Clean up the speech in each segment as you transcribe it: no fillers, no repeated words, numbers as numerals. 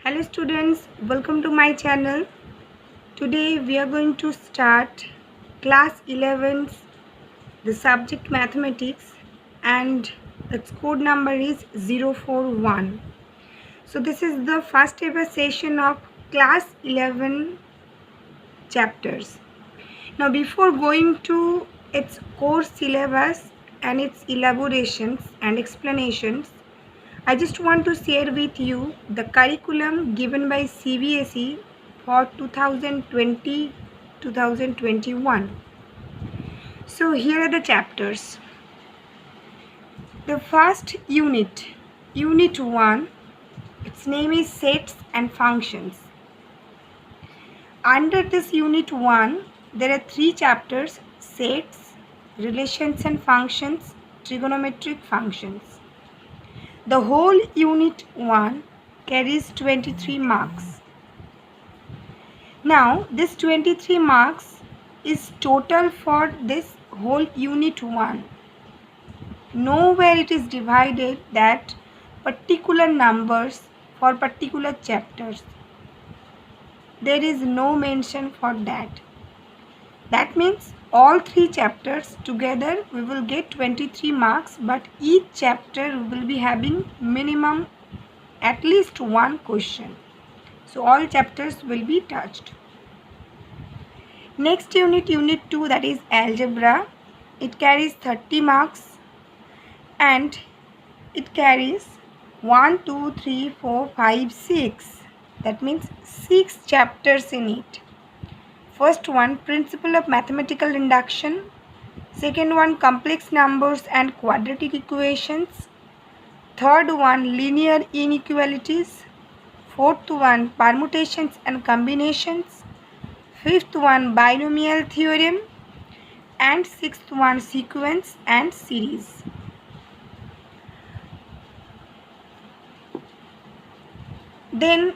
Hello students, welcome to my channel. Today we are going to start class 11's the subject mathematics and its code number is 041. So this is the first ever session of class 11 chapters. Now before going to its core syllabus and its elaborations and explanations, I just want to share with you the curriculum given by CBSE for 2020-2021. So here are the chapters. The first unit, Unit 1, its name is Sets and Functions. Under this Unit 1, there are 3 chapters: Sets, Relations and Functions, Trigonometric Functions. The whole Unit 1 carries 23 marks. Now, this 23 marks is total for this whole Unit 1. Nowhere it is divided that particular numbers for particular chapters. There is no mention for that. That means all 3 chapters together we will get 23 marks, but each chapter will be having minimum at least one question. So all chapters will be touched. Next unit, Unit 2, that is Algebra. It carries 30 marks and it carries 1, 2, 3, 4, 5, 6. That means 6 chapters in it. First one, Principle of Mathematical Induction. Second one, Complex Numbers and Quadratic Equations. Third one, Linear Inequalities. Fourth one, Permutations and Combinations. Fifth one, Binomial Theorem. And sixth one, Sequence and Series. Then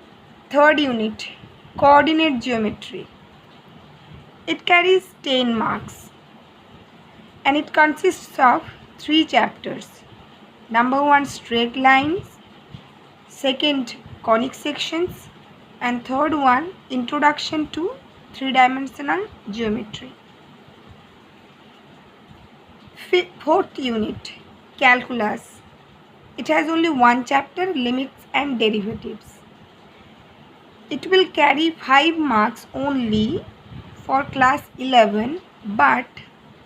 third unit, Coordinate Geometry. It carries 10 marks and it consists of 3 chapters. Number 1, Straight Lines. Second, Conic Sections. And third one, Introduction to Three-Dimensional Geometry. Fourth unit, Calculus. It has only 1 chapter, Limits and Derivatives. It will carry 5 marks only for class 11, but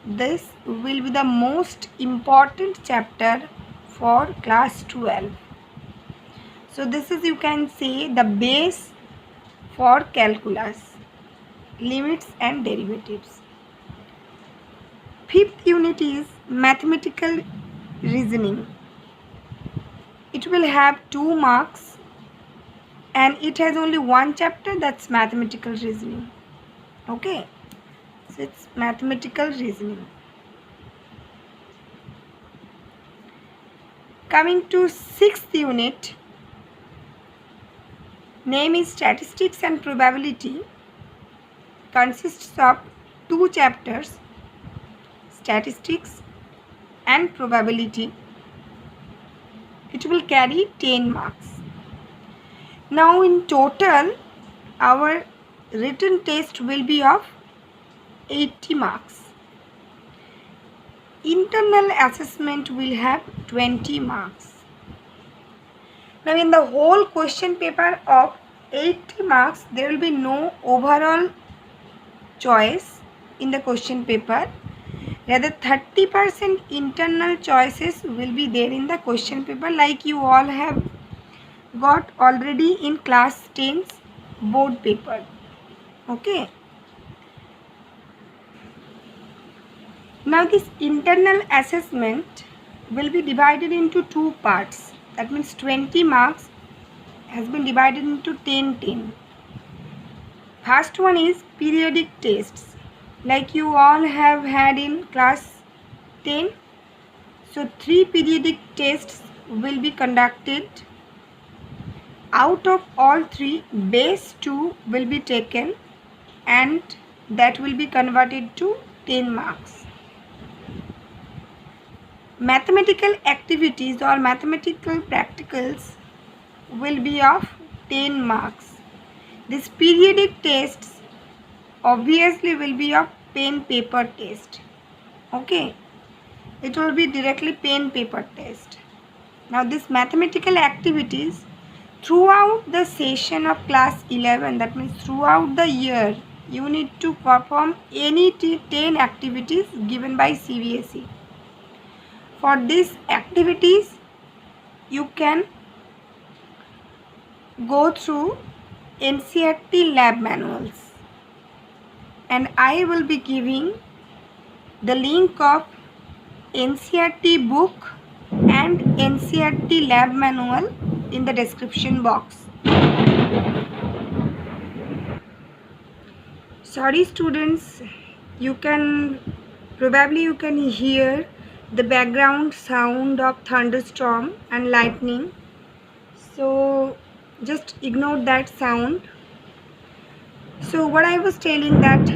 this will be the most important chapter for class 12. So this is, you can say, the base for calculus, limits and derivatives. Fifth unit is Mathematical Reasoning. It will have 2 marks and it has only 1 chapter, that's Mathematical Reasoning. Okay, so it's Mathematical Reasoning. Coming to 6th unit, name is Statistics and Probability. Consists of 2 chapters, Statistics and Probability. It will carry 10 marks. Now in total, our written test will be of 80 marks. Internal assessment will have 20 marks. Now in the whole question paper of 80 marks, there will be no overall choice in the question paper. Rather 30% internal choices will be there in the question paper, like you all have got already in class 10's board paper. Okay. Now this internal assessment will be divided into 2 parts. That means 20 marks has been divided into 10. First one is periodic tests, like you all have had in class 10. So 3 periodic tests will be conducted. Out of all 3, base 2 will be taken and that will be converted to 10 marks. Mathematical activities or mathematical practicals will be of 10 marks. This periodic tests obviously will be a pen paper test. Okay, it will be directly pen paper test. Now this mathematical activities throughout the session of class 11, that means throughout the year, you need to perform any 10 activities given by CBSE. For these activities, you can go through NCERT lab manuals, and I will be giving the link of NCERT book and NCERT lab manual in the description box. Sorry students, you can hear the background sound of thunderstorm and lightning, so just ignore that sound. So what I was telling, that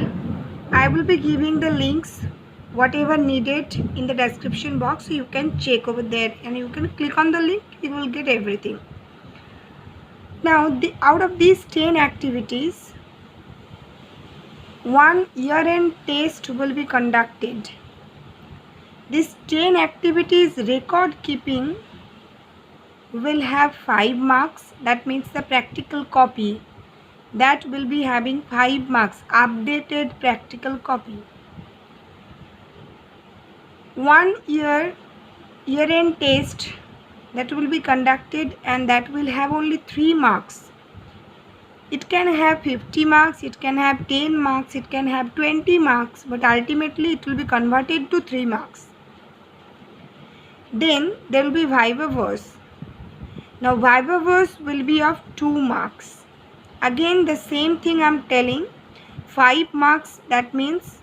I will be giving the links whatever needed in the description box, so you can check over there and you can click on the link, you will get everything. Now out of these 10 activities, one year-end test will be conducted. This 10 activities record keeping will have 5 marks. That means the practical copy, that will be having 5 marks, updated practical copy. One year-end test that will be conducted, and that will have only 3 marks. It can have 50 marks, it can have 10 marks, it can have 20 marks, but ultimately it will be converted to 3 marks. Then there will be viva voce. Now viva voce will be of 2 marks. Again the same thing I am telling, 5 marks, that means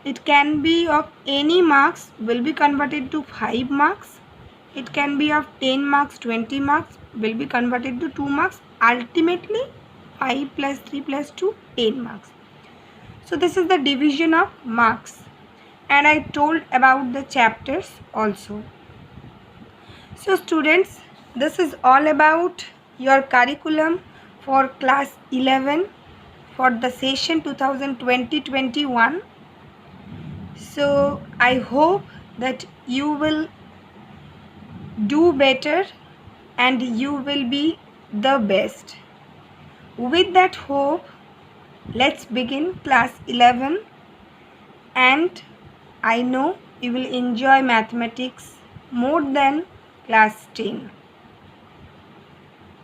it can be of any marks, will be converted to 5 marks. It can be of 10 marks, 20 marks, will be converted to 2 marks. Ultimately 5 plus 3 plus 2, 10 marks. So this is the division of marks, and I told about the chapters also. So students, this is all about your curriculum for class 11 for the session 2020-21. So I hope that you will do better and you will be the best. With that hope, let's begin class 11, and I know you will enjoy mathematics more than class 10.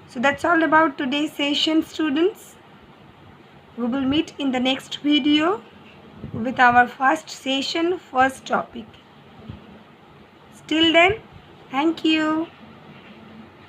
So that's all about today's session, students. We will meet in the next video with our first session, first topic. Till then, thank you.